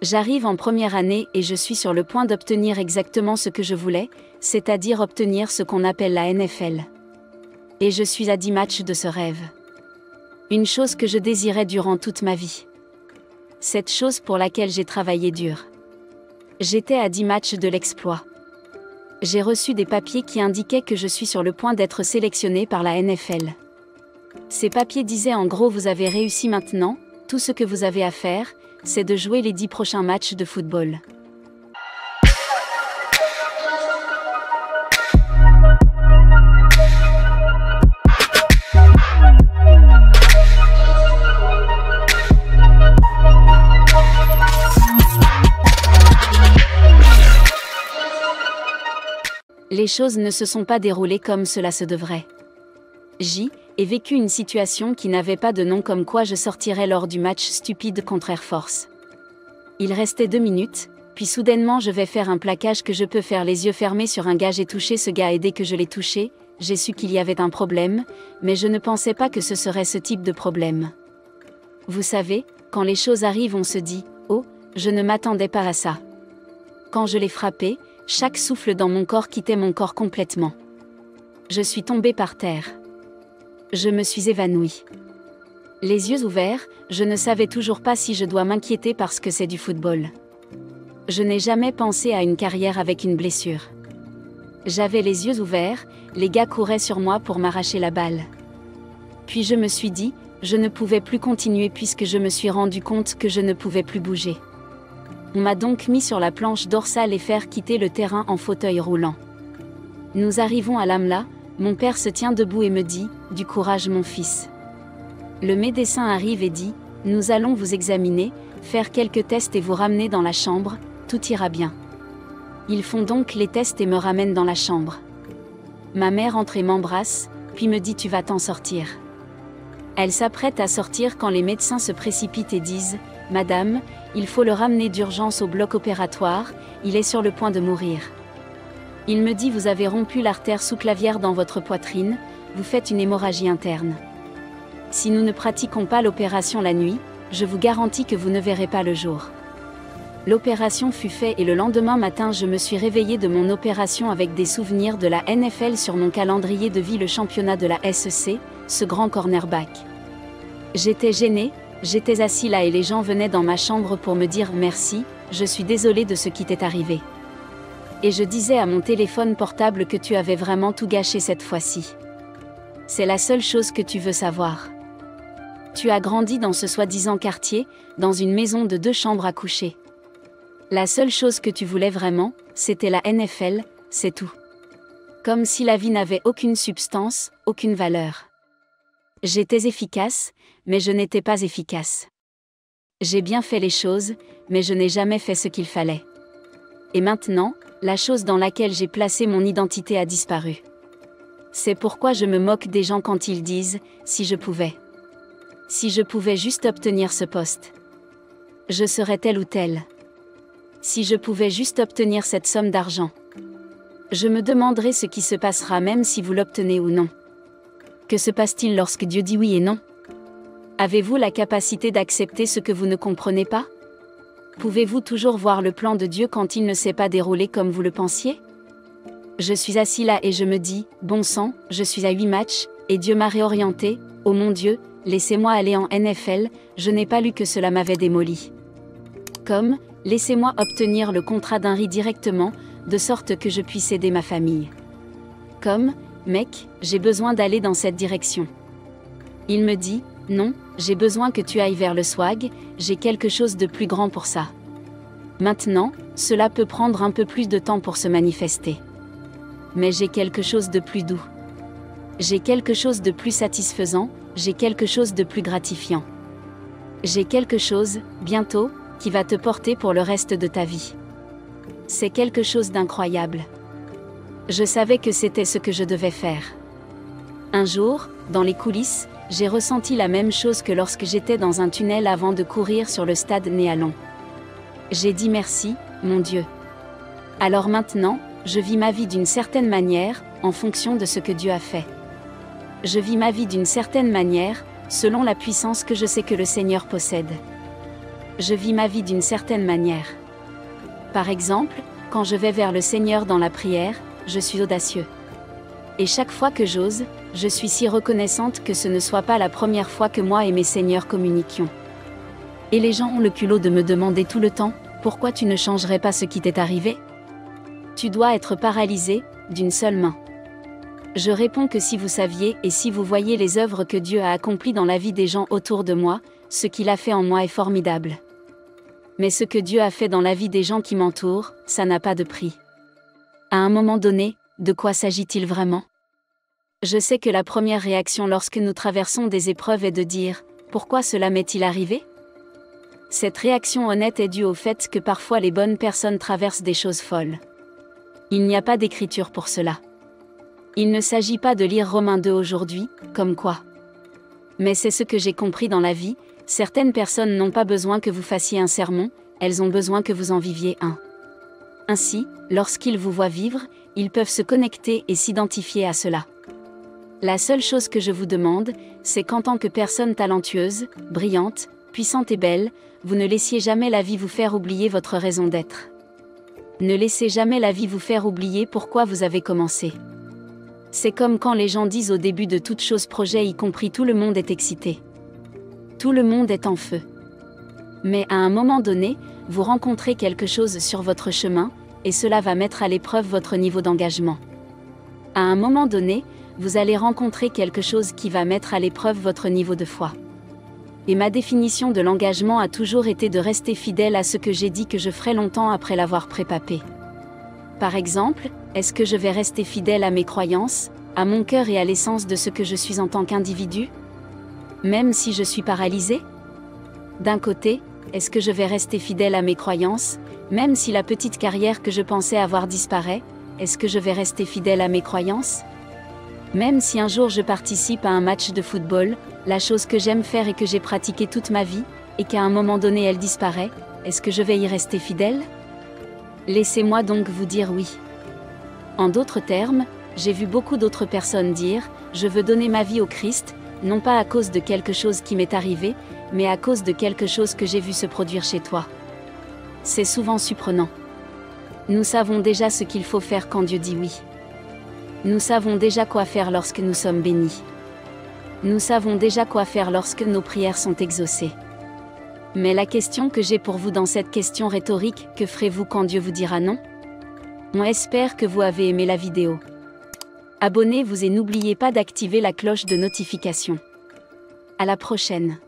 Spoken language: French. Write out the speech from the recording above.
J'arrive en première année et je suis sur le point d'obtenir exactement ce que je voulais, c'est-à-dire obtenir ce qu'on appelle la NFL. Et je suis à 10 matchs de ce rêve. Une chose que je désirais durant toute ma vie. Cette chose pour laquelle j'ai travaillé dur. J'étais à 10 matchs de l'exploit. J'ai reçu des papiers qui indiquaient que je suis sur le point d'être sélectionné par la NFL. Ces papiers disaient en gros: vous avez réussi maintenant, tout ce que vous avez à faire, c'est de jouer les 10 prochains matchs de football. Les choses ne se sont pas déroulées comme cela se devrait. J'ai vécu une situation qui n'avait pas de nom, comme quoi je sortirais lors du match stupide contre Air Force. Il restait 2 minutes, puis soudainement je vais faire un plaquage que je peux faire les yeux fermés sur un gars. J'ai touché ce gars et dès que je l'ai touché, j'ai su qu'il y avait un problème, mais je ne pensais pas que ce serait ce type de problème. Vous savez, quand les choses arrivent on se dit « Oh, je ne m'attendais pas à ça ». Quand je l'ai frappé, chaque souffle dans mon corps quittait mon corps complètement. Je suis tombée par terre. Je me suis évanouie. Les yeux ouverts, je ne savais toujours pas si je dois m'inquiéter parce que c'est du football. Je n'ai jamais pensé à une carrière avec une blessure. J'avais les yeux ouverts, les gars couraient sur moi pour m'arracher la balle. Puis je me suis dit, je ne pouvais plus continuer puisque je me suis rendu compte que je ne pouvais plus bouger. On m'a donc mis sur la planche dorsale et faire quitter le terrain en fauteuil roulant. Nous arrivons à l'AMLA, mon père se tient debout et me dit « Du courage mon fils ». Le médecin arrive et dit « Nous allons vous examiner, faire quelques tests et vous ramener dans la chambre, tout ira bien ». Ils font donc les tests et me ramènent dans la chambre. Ma mère entre et m'embrasse, puis me dit « Tu vas t'en sortir ». Elle s'apprête à sortir quand les médecins se précipitent et disent « Madame, il faut le ramener d'urgence au bloc opératoire, il est sur le point de mourir ». Il me dit « Vous avez rompu l'artère sous-clavière dans votre poitrine, vous faites une hémorragie interne. Si nous ne pratiquons pas l'opération la nuit, je vous garantis que vous ne verrez pas le jour ». L'opération fut faite et le lendemain matin je me suis réveillée de mon opération avec des souvenirs de la NFL sur mon calendrier de vie, le championnat de la SEC, ce grand cornerback. J'étais gênée, j'étais assis là et les gens venaient dans ma chambre pour me dire « Merci, je suis désolée de ce qui t'est arrivé ». Et je disais à mon téléphone portable que tu avais vraiment tout gâché cette fois-ci. C'est la seule chose que tu veux savoir. Tu as grandi dans ce soi-disant quartier, dans une maison de 2 chambres à coucher. La seule chose que tu voulais vraiment, c'était la NFL, c'est tout. Comme si la vie n'avait aucune substance, aucune valeur. J'étais efficace, mais je n'étais pas efficace. J'ai bien fait les choses, mais je n'ai jamais fait ce qu'il fallait. Et maintenant, la chose dans laquelle j'ai placé mon identité a disparu. C'est pourquoi je me moque des gens quand ils disent « si je pouvais ». Si je pouvais juste obtenir ce poste. Je serais tel ou tel. Si je pouvais juste obtenir cette somme d'argent. Je me demanderais ce qui se passera même si vous l'obtenez ou non. Que se passe-t-il lorsque Dieu dit oui et non? Avez-vous la capacité d'accepter ce que vous ne comprenez pas? Pouvez-vous toujours voir le plan de Dieu quand il ne s'est pas déroulé comme vous le pensiez? Je suis assis là et je me dis, bon sang, je suis à 8 matchs, et Dieu m'a réorienté, oh mon Dieu, laissez-moi aller en NFL, je n'ai pas lu que cela m'avait démoli. Comme, laissez-moi obtenir le contrat d'Henry directement, de sorte que je puisse aider ma famille. Comme, mec, j'ai besoin d'aller dans cette direction. Il me dit, non, j'ai besoin que tu ailles vers le swag, j'ai quelque chose de plus grand pour ça. Maintenant, cela peut prendre un peu plus de temps pour se manifester. Mais j'ai quelque chose de plus doux. J'ai quelque chose de plus satisfaisant, j'ai quelque chose de plus gratifiant. J'ai quelque chose, bientôt, qui va te porter pour le reste de ta vie. C'est quelque chose d'incroyable. Je savais que c'était ce que je devais faire. Un jour, dans les coulisses, j'ai ressenti la même chose que lorsque j'étais dans un tunnel avant de courir sur le stade Néalon. J'ai dit merci, mon Dieu. Alors maintenant, je vis ma vie d'une certaine manière, en fonction de ce que Dieu a fait. Je vis ma vie d'une certaine manière, selon la puissance que je sais que le Seigneur possède. Je vis ma vie d'une certaine manière. Par exemple, quand je vais vers le Seigneur dans la prière, je suis audacieux. Et chaque fois que j'ose, je suis si reconnaissante que ce ne soit pas la première fois que moi et mes seigneurs communiquions. Et les gens ont le culot de me demander tout le temps, pourquoi tu ne changerais pas ce qui t'est arrivé? Tu dois être paralysé, d'une seule main. Je réponds que si vous saviez et si vous voyiez les œuvres que Dieu a accomplies dans la vie des gens autour de moi, ce qu'il a fait en moi est formidable. Mais ce que Dieu a fait dans la vie des gens qui m'entourent, ça n'a pas de prix. À un moment donné, de quoi s'agit-il vraiment? Je sais que la première réaction lorsque nous traversons des épreuves est de dire « Pourquoi cela m'est-il arrivé ?» Cette réaction honnête est due au fait que parfois les bonnes personnes traversent des choses folles. Il n'y a pas d'écriture pour cela. Il ne s'agit pas de lire Romains 2 aujourd'hui, comme quoi. Mais c'est ce que j'ai compris dans la vie, certaines personnes n'ont pas besoin que vous fassiez un sermon, elles ont besoin que vous en viviez un. Ainsi, lorsqu'ils vous voient vivre, ils peuvent se connecter et s'identifier à cela. La seule chose que je vous demande, c'est qu'en tant que personne talentueuse, brillante, puissante et belle, vous ne laissiez jamais la vie vous faire oublier votre raison d'être. Ne laissez jamais la vie vous faire oublier pourquoi vous avez commencé. C'est comme quand les gens disent au début de toute chose projet y compris tout le monde est excité. Tout le monde est en feu. Mais à un moment donné, vous rencontrez quelque chose sur votre chemin, et cela va mettre à l'épreuve votre niveau d'engagement. À un moment donné, vous allez rencontrer quelque chose qui va mettre à l'épreuve votre niveau de foi. Et ma définition de l'engagement a toujours été de rester fidèle à ce que j'ai dit que je ferais longtemps après l'avoir prépapé. Par exemple, est-ce que je vais rester fidèle à mes croyances, à mon cœur et à l'essence de ce que je suis en tant qu'individu? Même si je suis paralysé? D'un côté, est-ce que je vais rester fidèle à mes croyances, même si la petite carrière que je pensais avoir disparaît? Est-ce que je vais rester fidèle à mes croyances? Même si un jour je participe à un match de football, la chose que j'aime faire et que j'ai pratiquée toute ma vie, et qu'à un moment donné elle disparaît, est-ce que je vais y rester fidèle? Laissez-moi donc vous dire oui. En d'autres termes, j'ai vu beaucoup d'autres personnes dire « Je veux donner ma vie au Christ », non pas à cause de quelque chose qui m'est arrivé, mais à cause de quelque chose que j'ai vu se produire chez toi. C'est souvent surprenant. Nous savons déjà ce qu'il faut faire quand Dieu dit oui. Nous savons déjà quoi faire lorsque nous sommes bénis. Nous savons déjà quoi faire lorsque nos prières sont exaucées. Mais la question que j'ai pour vous dans cette question rhétorique, que ferez-vous quand Dieu vous dira non? On espère que vous avez aimé la vidéo. Abonnez-vous et n'oubliez pas d'activer la cloche de notification. À la prochaine.